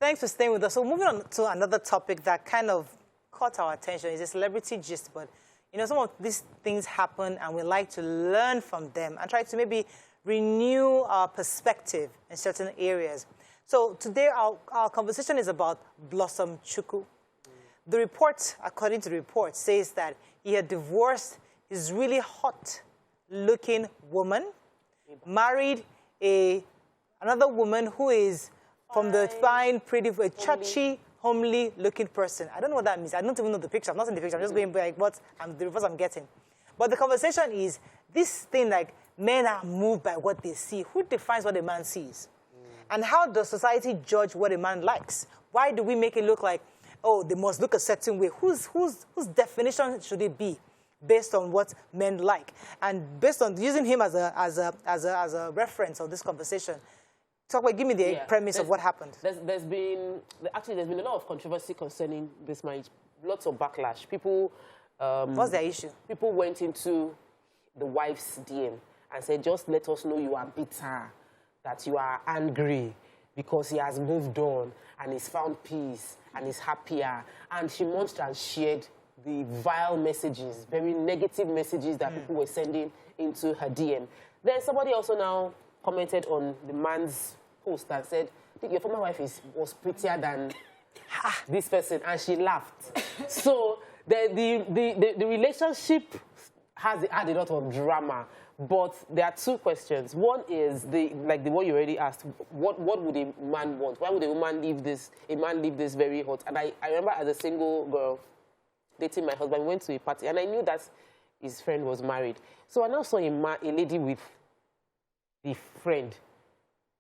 Thanks for staying with us. So moving on to another topic that kind of caught our attention is a celebrity gist. But, you know, some of these things happen and we like to learn from them and try to maybe renew our perspective in certain areas. So today our conversation is about Blossom Chukwu. The report, according to the report, says that he had divorced his really hot-looking woman, married another woman who is from the fine, pretty, churchy, homely-looking person. I don't know what that means. I don't even know the picture. I'm not in the picture. I'm just going by the reports I'm getting. But the conversation is this thing like men are moved by what they see. Who defines what a man sees? And how does society judge what a man likes? Why do we make it look like, oh, they must look a certain way? Whose definition should it be based on what men like? And based on using him as a reference of this conversation, give me the premise of what happened. There's been a lot of controversy concerning this marriage. Lots of backlash. People. What's their issue? People went into the wife's DM and said, "Just let us know you are bitter, that you are angry because he has moved on and he's found peace and is happier." And she munched and shared the vile messages, very negative messages that people were sending into her DM. Then somebody also now commented on the man's post and said, "Your former wife was prettier than this person," and she laughed. So the relationship had a lot of drama. But there are two questions. One is the one you already asked. What would a man want? Why would a man leave this very hot? And I remember as a single girl dating my husband, we went to a party, and I knew that his friend was married. So I now saw a lady with the friend.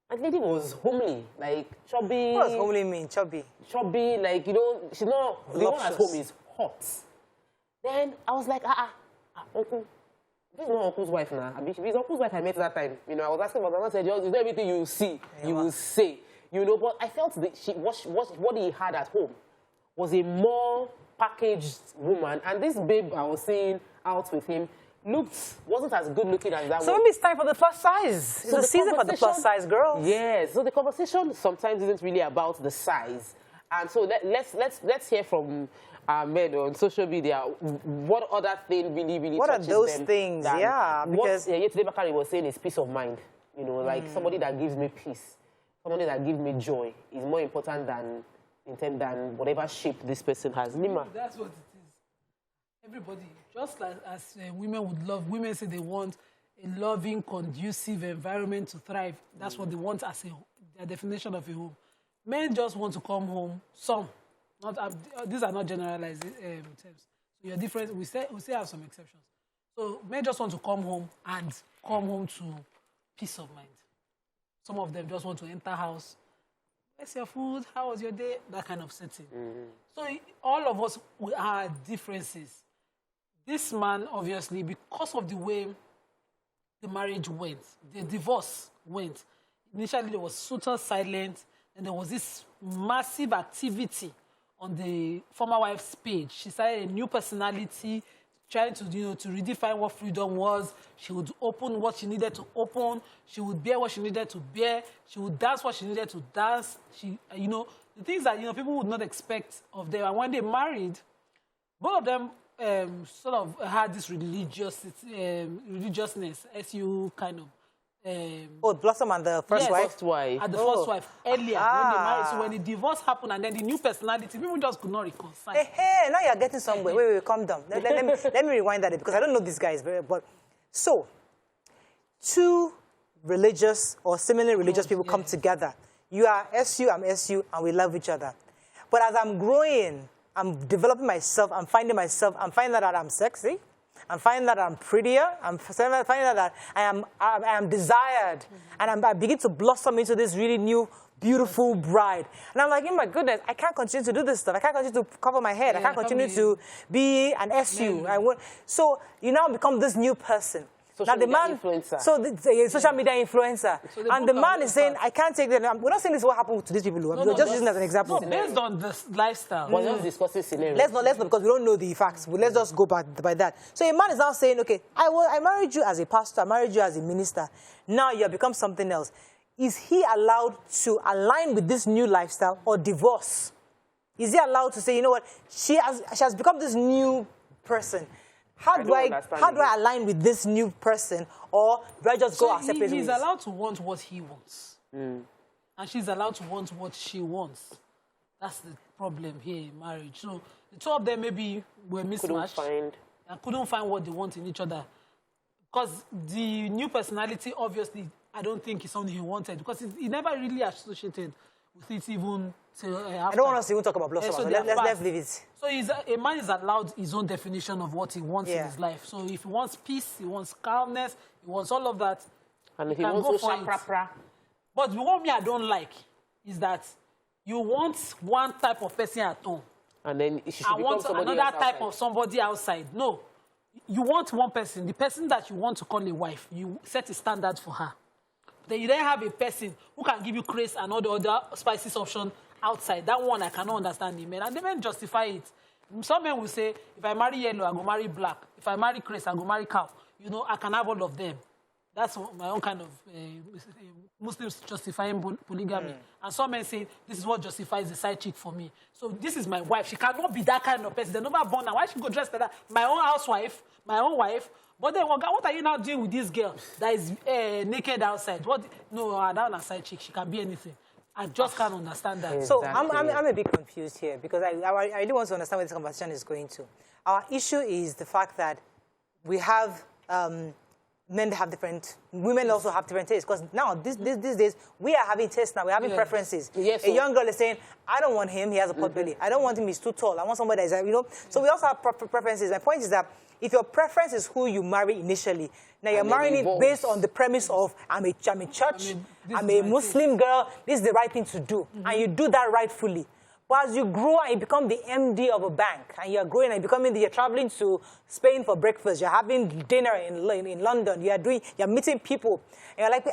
And the lady was homely, like chubby. What does homely mean, chubby? Chubby, like, you know, she's not, the one at home is hot. Then I was like, uncle, this is not uncle's wife now. I mean, if it's uncle's wife I met that time, you know, I was asking about I said, is there everything you see, you will say, you know, but I felt that what he had at home was a packaged woman, and this babe I was seeing out with him wasn't as good looking as that one. So maybe it's time for the plus size. It's a season for the plus size girls. Yes. So the conversation sometimes isn't really about the size. And so let's hear from our men on social media. What other thing really what touches are those them things? Yeah, because yesterday Bakari was saying is peace of mind. You know, like somebody that gives me peace, somebody that gives me joy is more important than whatever shape this person has. Nima. That's what it is. Everybody, just like as women would love, women say they want a loving, conducive environment to thrive. That's what they want as their definition of a home. Men just want to come home. Some, these are not generalized terms. So you're different. We still have some exceptions. So men just want to come home and come home to peace of mind. Some of them just want to enter house. Where's your food? How was your day? That kind of setting. So all of us have differences. This man, obviously, because of the way the marriage went, the divorce went, initially there was total silence, and there was this massive activity on the former wife's page. She started a new personality, trying to, to redefine what freedom was. She would open what she needed to open. She would bear what she needed to bear. She would dance what she needed to dance. She, the things that, people would not expect of them. And when they married, both of them sort of had this religiousness, SU kind of. Blossom and the first wife? First wife. And the first wife, earlier, when they married. So when the divorce happened and then the new personality, people just could not reconcile. Hey, now you're getting somewhere. Wait, calm down. Let me rewind that because I don't know these guys very well. So, two religious or similarly religious people come together. You are SU, I'm SU, and we love each other. But as I'm growing, I'm developing myself, I'm finding that I'm sexy, I'm finding that I'm prettier, I'm finding that I am desired, and I begin to blossom into this really new, beautiful bride. And I'm like, oh my goodness, I can't continue to do this stuff. I can't continue to cover my head. I can't continue to be an SU. So you now become this new person. Social media influencer. So the social media influencer. So and the man is saying, I can't take that. We're not saying this is what happened to these people. We're just using it as an example. No, based on the lifestyle. We're just discussing scenarios. Let's not, because we don't know the facts. Let's just go by that. So a man is now saying, okay, I married you as a pastor. I married you as a minister. Now you have become something else. is he allowed to align with this new lifestyle or divorce? Is he allowed to say, you know what, she has become this new person. How do I align with this new person, or do I just go our separate ways? He's allowed to want what he wants. And she's allowed to want what she wants. That's the problem here in marriage. So the two of them maybe were mismatched and couldn't find what they want in each other. Because the new personality, obviously, I don't think is something he wanted, because he never really associated with it even till after. I don't want us to even talk about blossom, so let's leave it. So a man is allowed his own definition of what he wants in his life. So if he wants peace, he wants calmness, he wants all of that, and he wants to pra. But what me I don't like is that you want one type of person at home, and then she should want another type of somebody outside. No, you want one person, the person that you want to call a wife. You set a standard for her. Then you then have a person who can give you craze and all the other spices option outside. That one I cannot understand the men. And the men justify it. Some men will say, if I marry yellow, I go marry black. If I marry craze, I go marry cow. You know, I can have all of them. That's my own kind of Muslims justifying polygamy. And some men say, this is what justifies the side chick for me. So this is my wife. She cannot be that kind of person. They're never born now. Why should go dress like that? My own housewife, my own wife. But then, what are you now doing with this girl that is naked outside? No, I don't want a side chick. She can be anything. I just can't understand that. So I'm a bit confused here, because I really want to understand where this conversation is going to. Our issue is the fact that we have men have different, women also have different tastes. Because now, these days, we are having tastes now. We're having preferences. Yes, a young girl is saying, I don't want him, he has a pot belly. I don't want him, he's too tall. I want somebody that is, you know. So we also have preferences. My point is that if your preference is who you marry initially, now you're marrying it based on the premise of, I'm a church, I'm a Muslim girl, this is the right thing to do. And you do that rightfully. But as you grow and you become the MD of a bank, and you're growing and you're traveling to Spain for breakfast, you're having dinner in London, you're meeting people, and you're like,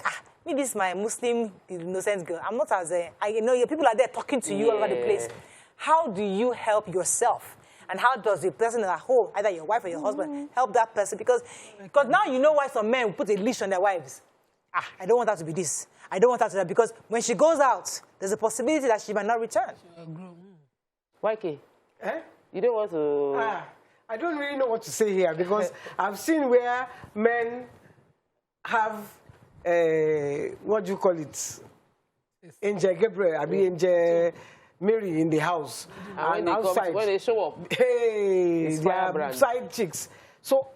maybe this is my Muslim innocent girl. I'm not as your people are there talking to you all over the place. How do you help yourself? And how does the person at home, either your wife or your husband, help that person? Because now you know why some men will put a leash on their wives. I don't want her to be this. I don't want her to that. Because when she goes out, there's a possibility that she might not return. YK? You don't want to... I don't really know what to say here, because I've seen where men have, what do you call it? Angel Gabriel, I mean Angel Mary in the house. And outside, when they show up, hey, they are side chicks. So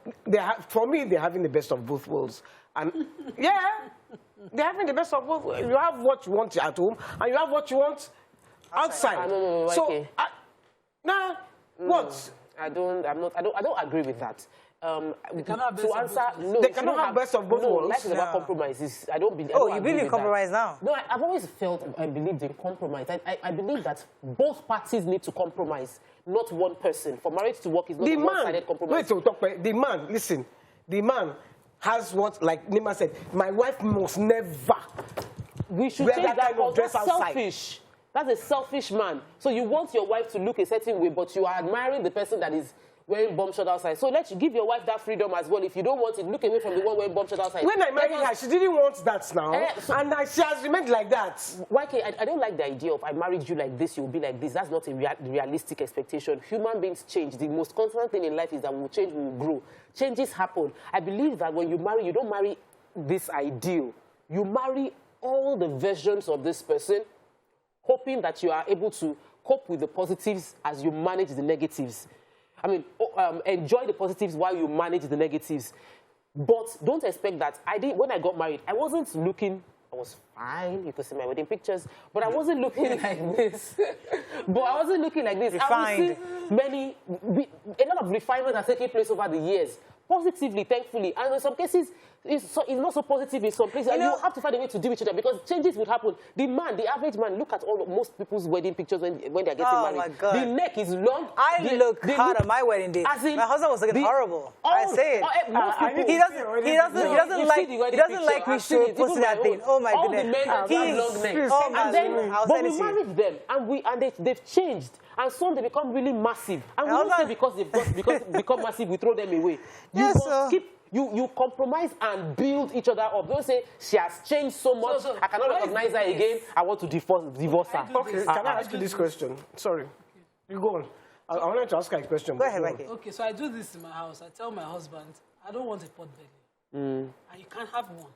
for me, they're having the best of both worlds. And yeah, they're having the best of both worlds. You have what you want at home, and you have what you want outside. No, so, what? I don't agree with that. They cannot have best of both worlds. Life is about compromises. I don't believe. Oh, you believe in compromise now? No, I've always felt and believed in compromise. I believe that both parties need to compromise, not one person. For marriage to work, is not a one-sided compromise. The man, listen. The man has what, like Nima said, my wife must never. We should change that. That's selfish. That's a selfish man. So you want your wife to look a certain way, but you are admiring the person that is wearing bomb shot outside. So let's give your wife that freedom as well. If you don't want it, look away from the one wearing bomb shot outside. When I married her, she didn't want that now. And she has remained like that. YK, I don't like the idea of I married you like this, you'll be like this. That's not a realistic expectation. Human beings change. The most constant thing in life is that we will change, we will grow. Changes happen. I believe that when you marry, you don't marry this ideal. You marry all the versions of this person, hoping that you are able to cope with the positives as you manage the negatives. I mean, enjoy the positives while you manage the negatives. But don't expect that. When I got married, I wasn't looking, I was fine. You could see my wedding pictures. But I wasn't looking like this. Refined. I would see a lot of refinement has taken place over the years. Positively, thankfully. And in some cases, it's not so positive in some places. And you have to find a way to deal with it because changes will happen. The average man, look at most people's wedding pictures when they're getting married. My God. The neck is long. I look hard on my wedding day. My husband was looking horrible. I say it. He doesn't like me posting that thing. Oh my goodness. All the men have long necks. But we married them, and they've changed. And some they become really massive. And we don't say because they've become massive, we throw them away. You must keep You compromise and build each other up. Don't say she has changed so much. So I cannot recognize her again. I want to divorce her. Okay, can I ask you this question? Sorry. You go on. I wanted to ask her a question. Go ahead, Okay, so I do this in my house. I tell my husband, I don't want a pot belly. And you can't have one.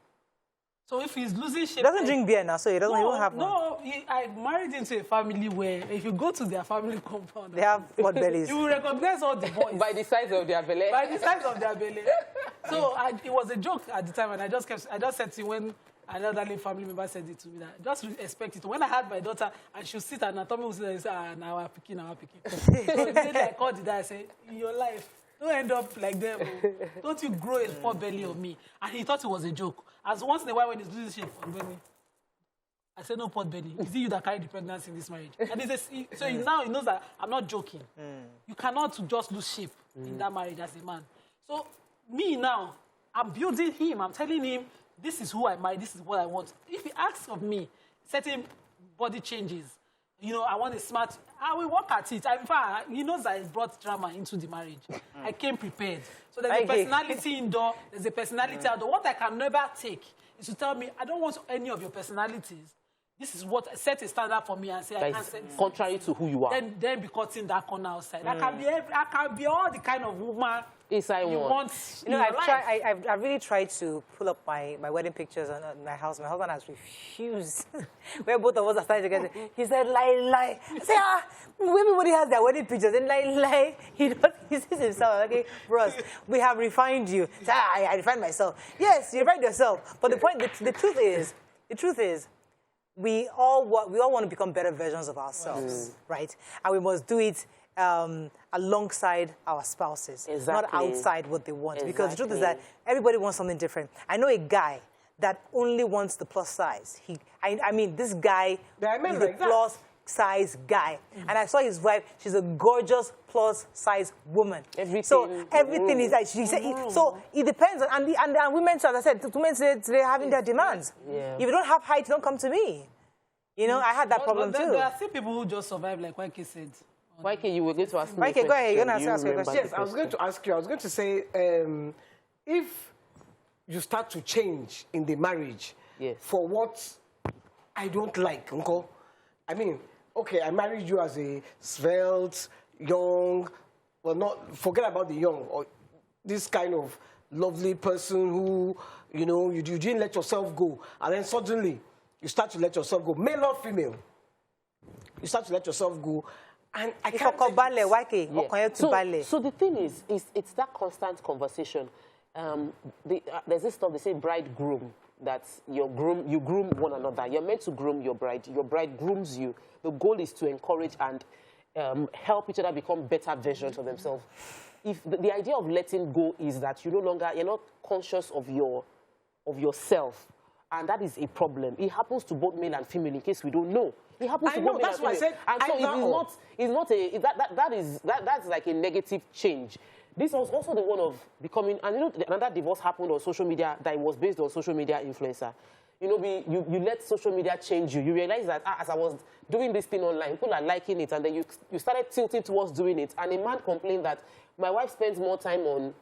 So if he's losing shape... He doesn't drink beer now, so he doesn't even have one. No, I married into a family where if you go to their family compound... They have pot bellies. You will recognize all the boys. By the size of their belly. By the size of their belly. So it was a joke at the time, and I just said to him when another family member said it to me, that just expect it. When I had my daughter, and she'll sit and Tommy will sit and say, now I'm picking. So immediately I called the dad, I said, in your life, don't end up like them. Don't you grow a pot belly on me. And he thought it was a joke. As once in a while when he's losing shape, I said, no pot belly. Is it you that carried the pregnancy in this marriage? And he says, so now he knows that I'm not joking. You cannot just lose shape in that marriage as a man. So me now, I'm building him. I'm telling him, this is who I marry. This is what I want. If he asks of me certain body changes, I want a smart, I will work at it. In fact, he knows that I brought drama into the marriage. I came prepared. So there's a personality indoor, there's a personality outdoor. What I can never take is to tell me, I don't want any of your personalities. This is what set a standard for me and say, I can't say this. Contrary to who you are. Then be cutting that corner outside. I can be all the kind of woman inside you want. I've really tried to pull up my wedding pictures on my house. My husband has refused. Where both of us are starting together. He said, lie. I said, everybody has their wedding pictures. And lie. He sees himself. Okay, bros, we have refined you. So, I refined myself. Yes, you refined yourself. But the truth is, we all want to become better versions of ourselves, right? And we must do it alongside our spouses, not outside what they want. Because the truth is that everybody wants something different. I know a guy that only wants the plus size. I mean, this guy is a plus size guy. And I saw his wife. She's a gorgeous plus size woman. Everything is like she said. So it depends on and women. So as I said, women they're having their demands. Yeah. If you don't have height, don't come to me. I had that problem too. There are still people who just survive, like YK said. YK, you were going to ask me. YK, go ahead. You're going to ask me a question. Yes, I was going to ask you. I was going to say, if you start to change in the marriage for what I don't like, uncle. I mean, okay, I married you as a svelte, young, forget about the young, or this kind of lovely person who, you didn't let yourself go. And then suddenly, you start to let yourself go, male or female. You start to let yourself go. And I can't So the thing is it's that constant conversation. There's this stuff, they say bride-groom, that you groom one another. You're meant to groom your bride. Your bride grooms you. The goal is to encourage and help each other become better versions of themselves. If the idea of letting go is that you're not conscious of yourself, and that is a problem. It happens to both male and female, in case we don't know. It happens to both male and female. That's what I said. That's like a negative change. This was also the one of becoming, and another divorce happened on social media that was based on social media influencer. You let social media change you. You realize that as I was doing this thing online, people are liking it, and then you started tilting towards doing it. And a man complained that my wife spends more time on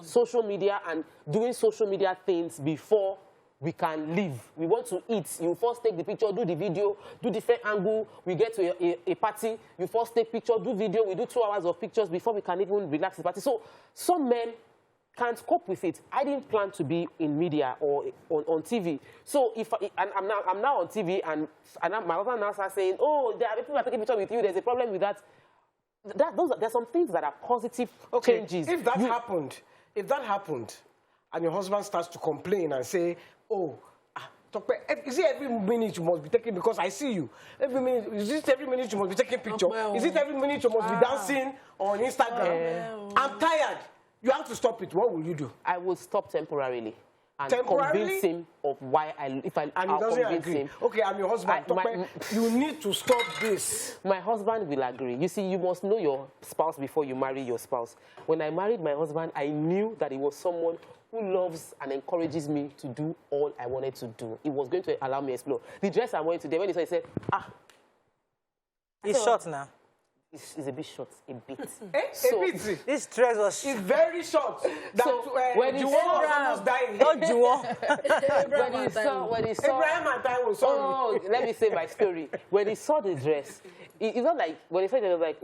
social media and doing social media things before we can live. We want to eat. You first take the picture, do the video, do different angle. We get to a party. You first take picture, do video. We do 2 hours of pictures before we can even relax the party. So some men can't cope with it. I didn't plan to be in media or on TV. So I'm now on TV, and my husband now starts saying, "Oh, there are people taking picture with you. There's a problem with that." There's some things that are positive changes. If that happened, and your husband starts to complain and say, "Oh, is it every minute you must be taking, because I see you. Is it every minute you must be taking picture? Is it every minute you must be dancing on Instagram? I'm tired." You have to stop it. What will you do? I will stop temporarily and convince him of why and he doesn't agree. Okay, I'm your husband. You need to stop this. My husband will agree. You see, you must know your spouse before you marry your spouse. When I married my husband, I knew that he was someone who loves and encourages me to do all I wanted to do. He was going to allow me to explore. The dress I'm wearing today, when he said, It's short now. It's a bit short, a bit. A bit. This dress was... It's very short. That, when Juwon was almost dying. Not Juwon. when he saw Abraham and Taiwo, sorry. Oh, let me say my story. When he saw the dress, it's not like, when he said it, I was like,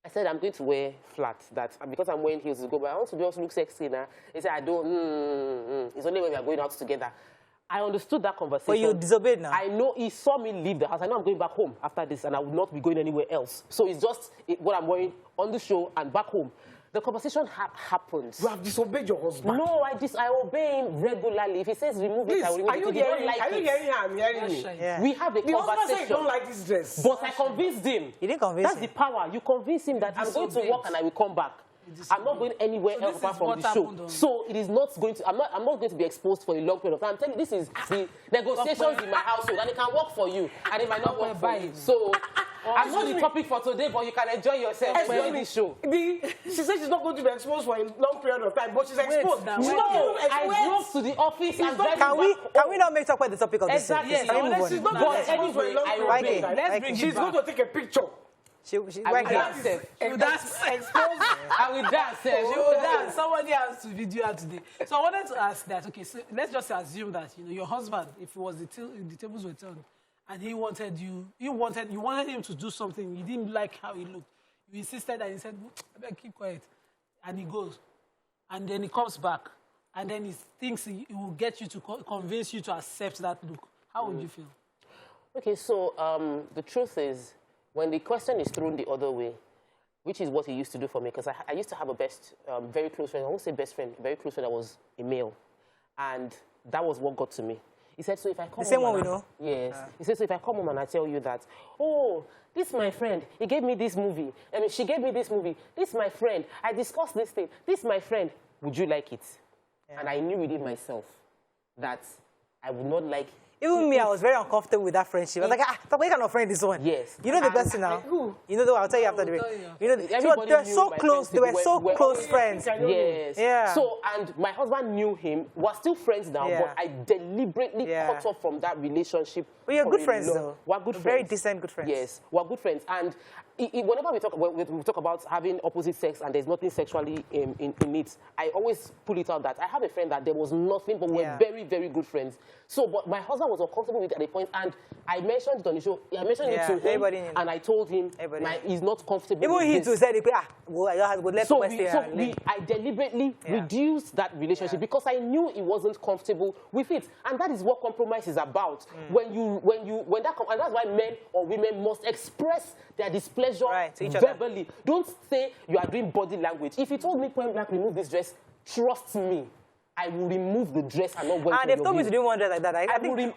I said, I'm going to wear flat. That because I'm wearing heels to go, but I want to just look sexy now. He said, I don't, it's only when we are going out together. I understood that conversation. But you disobeyed now. I know he saw me leave the house. I know I'm going back home after this, and I will not be going anywhere else. So it's just what I'm wearing on the show and back home. The conversation happens. You have disobeyed your husband. No, I obey him regularly. If he says remove it, I will remove it. Are you hearing him? I'm hearing you. Yeah. We have a The husband conversation. said he don't like this dress. But I convinced him. You didn't convince That's him. the power. You convince him that I'm going to work and I will come back. I'm not going anywhere else apart from the show. So it is not going to, I'm not going to be exposed for a long period of time. I'm telling you, this is the negotiations in my household, and it can work for you, and it might not work for you. So I'm not the topic for today, but you can enjoy yourself on this show. She said she's not going to be exposed for a long period of time, but she's exposed. now, She's wait. not No, going to I exposed. drove to the office and driving Can we back not make talk about the topic of this? Exactly. Yes, Yes, can we move She's on? not But going to exposed for a anyway, long I period like of it. time. Let's bring it She's back. going to take a picture. She, I will why dance. can't- Exposed. I will dance. She will dance. Somebody has to video her today. So I wanted to ask that, okay, so let's just assume that, you know, your husband, if it was the tables were turned, and he wanted you wanted him to do something, you didn't like how he looked. You insisted and he said, I better keep quiet. And he goes. And then he comes back. And then he thinks he will get you to convince you to accept that look. How would you feel? Okay, so the truth is, when the question is thrown the other way, which is what he used to do for me, because I used to have a very close friend, I won't say best friend, a very close friend that was a male. And that was what got to me. He said, so if I come home... The same one we know? Yes. He said, so if I come home and I tell you that, oh, this is my friend, he gave me this movie, I mean, she gave me this movie, this is my friend, I discussed this thing, this is my friend, would you like it? Yeah. And I knew within myself that I would not like... Even me, I was very uncomfortable with that friendship. I was like, what kind of friend is this one? Yes. You know the person now? You know, I'll tell you after the break. You know, Everybody they were so knew close. They were so close friends. Yes. Yeah. So, and my husband knew him. We're still friends now, Yeah. but I deliberately cut off from that relationship. But you're good friends, though. We're good friends. Very decent good friends. Yes, we're good friends. And whenever we talk about having opposite sex and there's nothing sexually in it, I always pull it out that I have a friend that there was nothing, but we're very, very good friends. So, but my husband was uncomfortable with it at a point, and I mentioned it on the show. I mentioned it to him, and I told him he's not comfortable Even with he this. too said, I deliberately reduced that relationship because I knew he wasn't comfortable with it, and that is what compromise is about. And that's why men or women must express their displeasure verbally. Don't say you are doing body language. If you told me point blank, remove this dress, trust me, I will remove the dress and not wear it. And they've told me to do one dress like that. I can't remember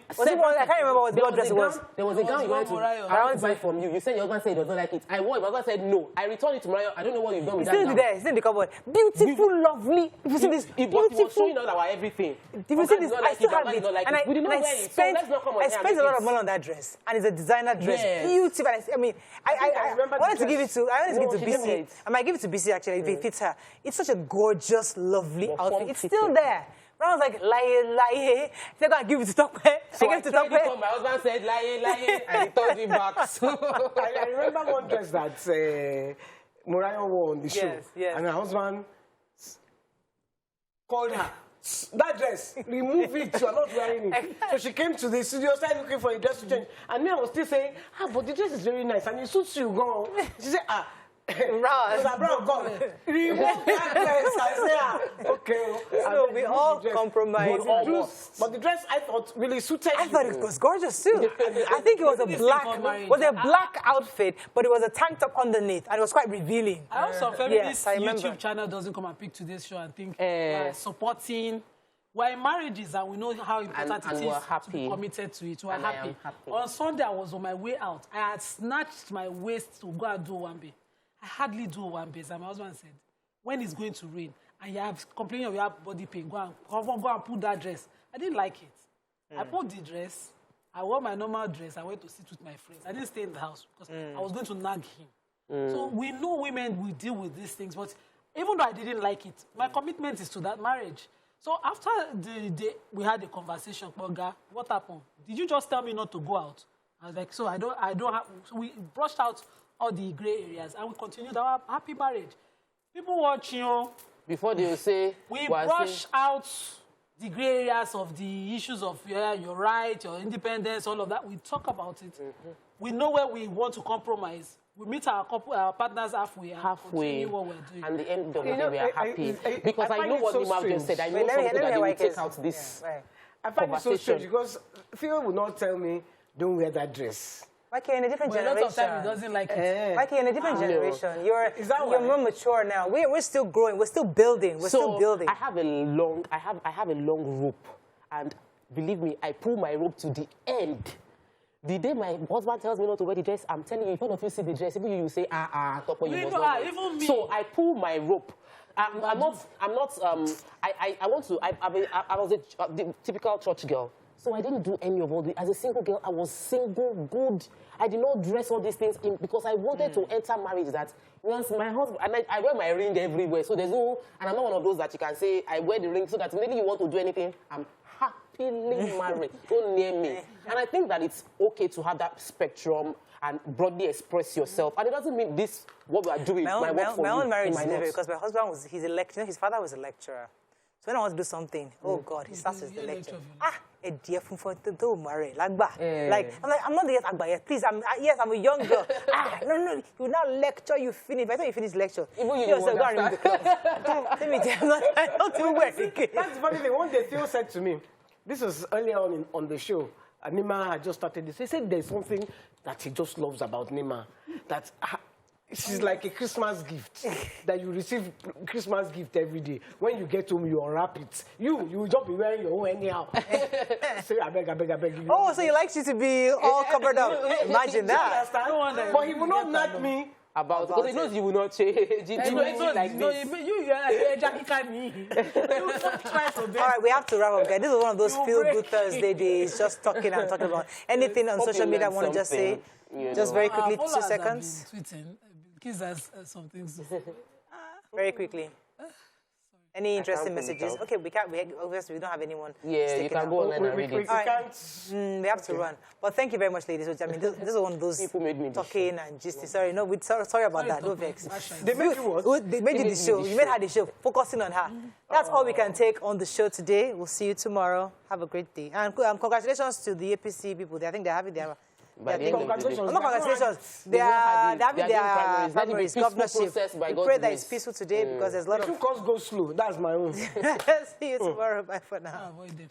what dress it was. There was a gown you wanted to buy from you. You said your husband said he does not like it. I wore it. My husband said no. I returned it to Mariah. I don't know what you've done with that gown. It's in the cupboard. Beautiful, lovely. If you see this, beautiful. It was showing out our everything. If you see this, I still have it. And I spent a lot of money on that dress. And it's a designer dress. Beautiful. I mean, I wanted to give it to BC. I might give it to BC actually if it fits her. It's such a gorgeous, lovely outfit. It's still there. But I was like, lie. They're going to give it to Tokwe. So I gave it to Tokwe. My husband said, lie, and he told him back. So I remember one dress that Mariah wore on the show. Yes. And her husband called her. That dress, remove it, you are not wearing it. So she came to the studio, started looking for a dress to change. And me, I was still saying, but the dress is very nice, and it suits you, go. She said, Bro, God, remove that dress. I said, okay. So we all compromised. But the dress, I thought, really suited you. I thought it was gorgeous, too. I think it was a black outfit, but it was a tank top underneath, and it was quite revealing. I also felt this remember. YouTube channel doesn't come and pick today's show and think supporting. We're in marriages and we know how important it is to be committed to it. We're happy. On Sunday, I was on my way out. I had snatched my waist to go and do Owambe. I hardly do Owambe. And my husband said, when it's going to rain and you have complaining of your body pain, go and put that dress. I didn't like it. I put the dress. I wore my normal dress. I went to sit with my friends. I didn't stay in the house because I was going to nag him. So we know women will deal with these things. But even though I didn't like it, my commitment is to that marriage. So after the day, we had a conversation, Boga, what happened? Did you just tell me not to go out? I was like, so I don't have, so we brushed out all the gray areas, and we continued our happy marriage. People watch, you know, Before they will say... we brush out the gray areas of the issues of your right, your independence, all of that. We talk about it. We know where we want to compromise. We meet our partners halfway. And continue what we're doing. And the end of the day, we are happy. Because I know what Nima just said. I know something that they will take out this I find it so strange because Phil will not tell me, don't wear that dress. Like you're in a different generation. A lot of time he doesn't like it. Like you're in a different generation. You're more mature now. We're still growing. We're still building. We're still building. I have a long rope, and believe me, I pull my rope to the end. The day my husband tells me not to wear the dress, I'm telling you, if one of you see the dress, even you say, Topo, you must not. Even me. So I pull my rope. I was the typical church girl. So I didn't do any of all the, as a single girl, I was single, good. I did not dress all these things in because I wanted to enter marriage that once my husband, and I wear my ring everywhere. So there's no, and I'm not one of those that you can say, I wear the ring so that maybe you want to do anything, I'm happily married. Don't near me. And I think that it's okay to have that spectrum and broadly express yourself. And it doesn't mean this, what we are doing, my own marriage is different because my husband was, he's a lecturer, his father was a lecturer. So when I want to do something, oh God, he starts with the lecture. A dear for to marry, like I'm not the yes Agba yet. Please, I'm a young girl. No, you now lecture, you finish. By the time you finish lecture, even you yourself go and remove the clothes. Let me tell you, I don't even wear it again. That's the funny thing. One day Theo said to me, this was earlier on the show, Nima had just started this. He said there's something that he just loves about Nima, that she's like a Christmas gift, that you receive Christmas gift every day. When you get home, you unwrap it. You will just be wearing your own anyhow. Say, I beg. Oh, so he likes you to be all covered up. Imagine that. But he will not nag me. Because he knows you will not change. You All right, we have to wrap up, guys. This is one of those feel-good Thursday days, just talking about anything on social media I want to just say. Just very quickly, 2 seconds. Kids has some things to say. Very quickly. Any interesting messages? Okay, obviously we don't have anyone. Yeah, you can go online and read it. We have to run. But thank you very much, ladies. I mean, this is one of those people made me talking and gisting. Sorry, no, sorry about that. No vex. They made you what? They made you the show. You made her the show, focusing on her. That's all we can take on the show today. We'll see you tomorrow. Have a great day. And congratulations to the APC people. I think they're having their... Congratulations. No, congratulations. They are having their primaries, governorship. We pray that it's peaceful today because there's a lot of... If you go slow, that's my own. See you tomorrow. Bye for now. Avoid it.